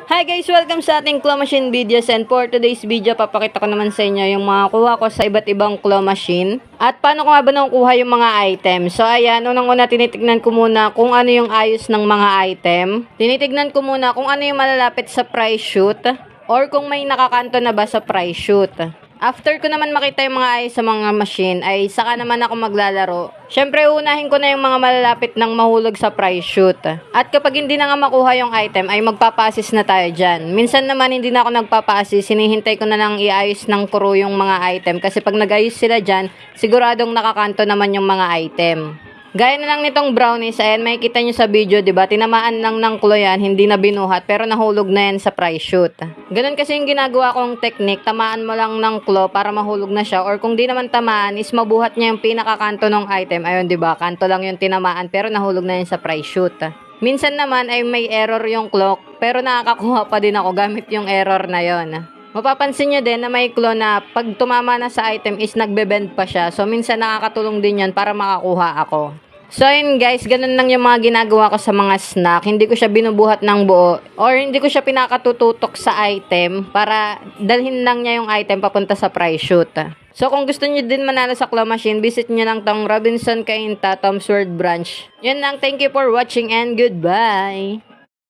Hi guys! Welcome sa ating claw machine videos, and for today's video, papakita ko naman sa inyo yung mga kuha ko sa iba't ibang claw machine at paano ko nga ba nakukuha yung mga item. So ayan, unang-una tinitignan ko muna kung ano yung ayos ng mga item. Tinitignan ko muna kung ano yung malalapit sa price shoot or kung may nakakanto na ba sa price shoot. After ko naman makita yung mga ayos sa mga machine, ay saka naman ako maglalaro. Syempre, unahin ko na yung mga malalapit ng mahulog sa price shoot. At kapag hindi na nga makuha yung item, ay magpapa-assist na tayo dyan. Minsan naman hindi na ako nagpapa-assist, sinihintay ko na lang iayos ng crew yung mga item. Kasi pag nag-ayos sila dyan, siguradong nakakanto naman yung mga item. Gaya na lang nitong brownies, ayan, makikita nyo sa video, diba? Tinamaan lang ng claw yan, hindi na binuhat, pero nahulog na yan sa price shoot. Ganun kasi yung ginagawa kong technique, tamaan mo lang ng claw para mahulog na siya, or kung di naman tamaan, is mabuhat niya yung pinakakanto ng item. Ayun, diba? Kanto lang yung tinamaan, pero nahulog na yan sa price shoot. Minsan naman ay may error yung clock, pero nakakakuha pa din ako gamit yung error na yon. Mapapansin nyo din na may claw na pag tumama na sa item is nagbe-bend pa siya. So, minsan nakakatulong din yun para makakuha ako. So, yun guys, ganun lang yung mga ginagawa ko sa mga snack. Hindi ko siya binubuhat ng buo or hindi ko siya pinakatututok sa item para dalhin lang niya yung item papunta sa price shoot. So, kung gusto niyo din manalo sa claw machine, visit niyo lang tong Robinson Cainta Tom's World branch. Yun lang, thank you for watching and goodbye!